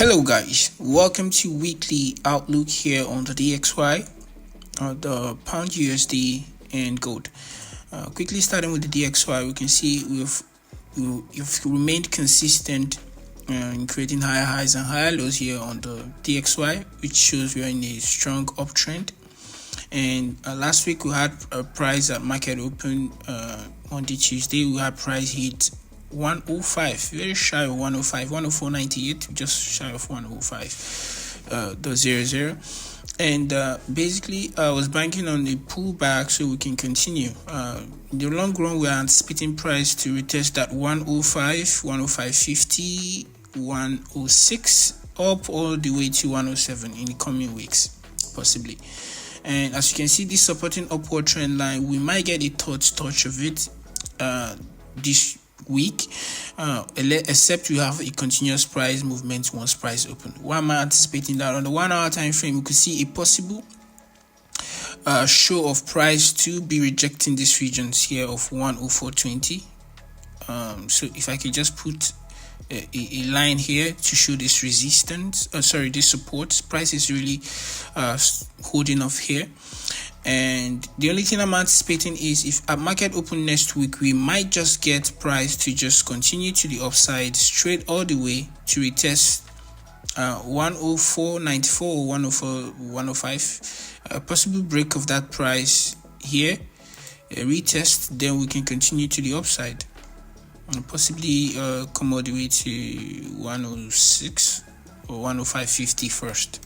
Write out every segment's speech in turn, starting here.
Hello guys, welcome to weekly outlook here on the DXY, the pound USD and gold. Quickly starting with the DXY, we can see we've remained consistent in creating higher highs and higher lows here on the DXY, which shows we are in a strong uptrend. And last week we had a price at market open Monday, Tuesday. We had price hit 105, very shy of 105, 104.98, just shy of 105, the 00. And basically, I was banking on a pullback so we can continue. In the long run, we are anticipating price to retest that 105, 105.50, 106, up all the way to 107 in the coming weeks, possibly. And as you can see, this supporting upward trend line, we might get a touch of it this week, except we have a continuous price movement once price open. Why am I anticipating that? On the 1 hour time frame, we could see a possible show of price to be rejecting these regions here of 104.20. So if I could just put a line here to show this resistance, this support, price is really holding off here. And the only thing I'm anticipating is if at market open next week, we might just get price to just continue to the upside straight all the way to retest 104.94 or 105, a possible break of that price here, a retest, then we can continue to the upside and possibly come all the way to 106 or 105.50 first.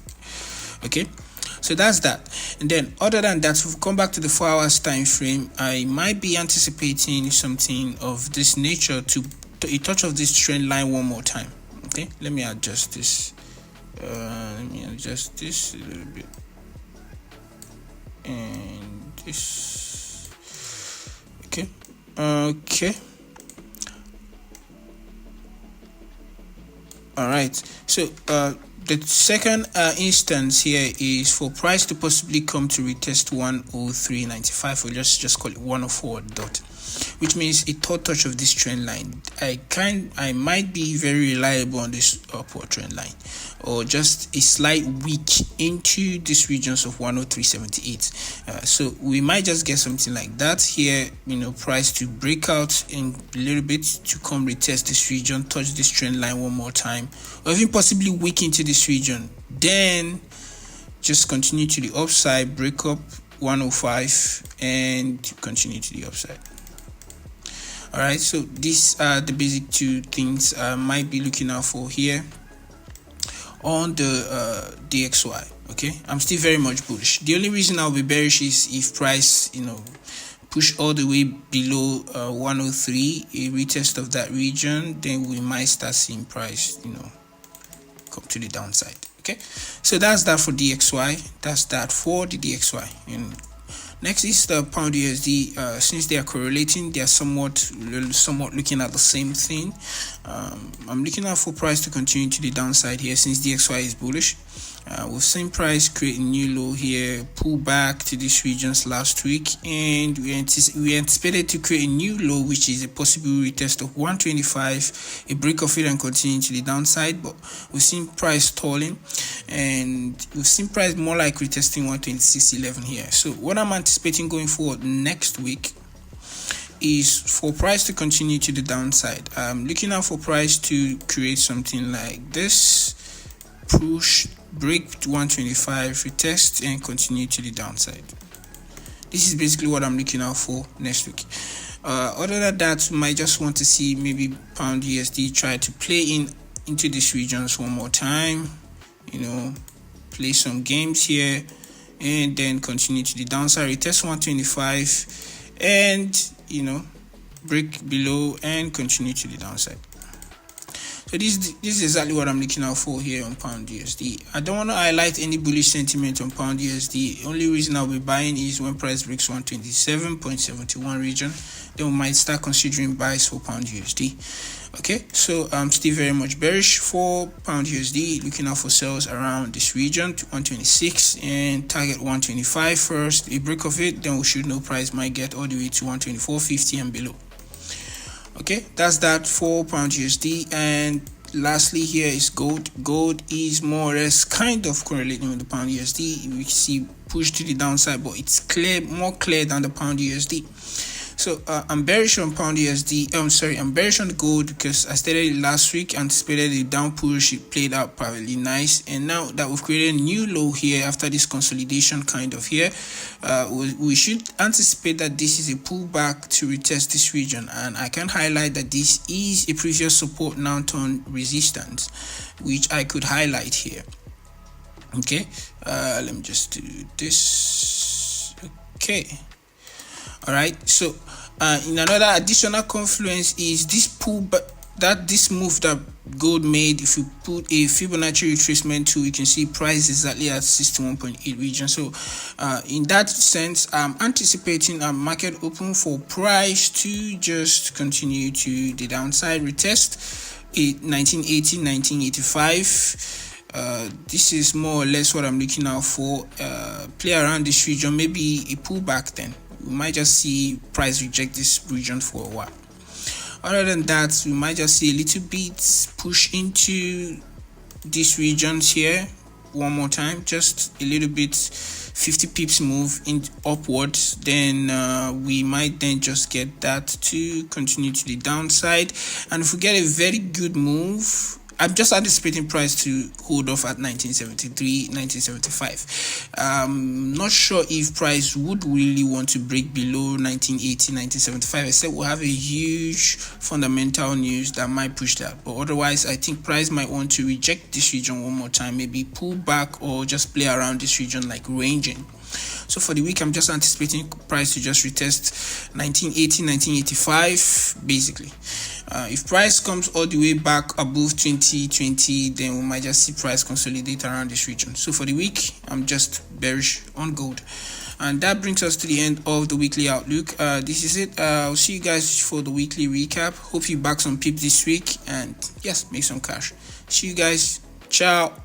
Okay, so that's that. And then other than that, if we come back to the 4 hours time frame, I might be anticipating something of this nature to a touch of this trend line one more time. Okay, let me adjust this. Let me adjust this a little bit, and this. Okay. All right, so the second instance here is for price to possibly come to retest 103.95, or just call it 104 dot, which means a third touch of this trend line. I might be very reliable on this upward trend line, or just a slight weak into these regions of 103.78. So we might just get something like that here, price to break out in a little bit to come retest this region, touch this trend line one more time, or even possibly weak into this region, then just continue to the upside, break up 105 and continue to the upside. All right, so these are the basic two things I might be looking out for here on the DXY. Okay, I'm still very much bullish. The only reason I'll be bearish is if price push all the way below 103, a retest of that region, then we might start seeing price come to the downside. Okay, so that's that for DXY. That's that for the DXY. And next is the pound USD. Since they are correlating, they are somewhat looking at the same thing. I'm looking out for price to continue to the downside here since DXY is bullish. We've seen price create a new low here, pull back to these regions last week, and we anticipated to create a new low, which is a possible retest of 125, a break of it and continue to the downside. But we've seen price stalling, and we've seen price more like retesting 126.11 here. So what I'm anticipating going forward next week is for price to continue to the downside. I'm looking out for price to create something like this, push, break 125, retest, and continue to the downside. This is basically what I'm looking out for next week. Other than that, we might just want to see maybe pound USD try to play into these regions one more time, play some games here, and then continue to the downside, retest 125, and break below and continue to the downside. So this is exactly what I'm looking out for here on pound USD. I don't want to highlight any bullish sentiment on pound USD. Only reason I'll be buying is when price breaks 127.71 region. Then we might start considering buys for pound USD. Okay, so I'm still very much bearish for pound USD, looking out for sales around this region to 126 and target 125 first. A break of it, then we should know price might get all the way to 124.50 and below. Okay, that's that for pound USD. And lastly here is gold. Gold is more or less kind of correlating with the pound USD. We see push to the downside, but it's more clear than the pound USD. So I'm bearish on pound USD. I'm bearish on gold because I stated it last week, anticipated a down push. It played out probably nice, and now that we've created a new low here after this consolidation kind of here, we should anticipate that this is a pullback to retest this region, and I can highlight that this is a previous support now turn resistance, which I could highlight here. Okay, let me just do this. Okay. All right, so in another additional confluence is this pullback, this move that gold made. If you put a Fibonacci retracement tool, you can see price exactly at 61.8 region. So in that sense, I'm anticipating a market open for price to just continue to the downside, retest 1980, 1985. This is more or less what I'm looking out for. Play around this region, maybe a pullback. Then we might just see price reject this region for a while. Other than that, we might just see a little bit push into these regions here one more time, just a little bit, 50 pips move in upwards. Then we might then just get that to continue to the downside. And if we get a very good move, I'm just anticipating price to hold off at 1973, 1975. Not sure if price would really want to break below 1980, 1975, except we'll have a huge fundamental news that might push that. But otherwise, I think price might want to reject this region one more time, maybe pull back or just play around this region like ranging. So for the week, I'm just anticipating price to just retest 1980, 1985, basically. If price comes all the way back above 2020, then we might just see price consolidate around this region. So for the week, I'm just bearish on gold. And that brings us to the end of the weekly outlook. This is it. I'll see you guys for the weekly recap. Hope you back some pips this week, and yes, make some cash. See you guys. Ciao.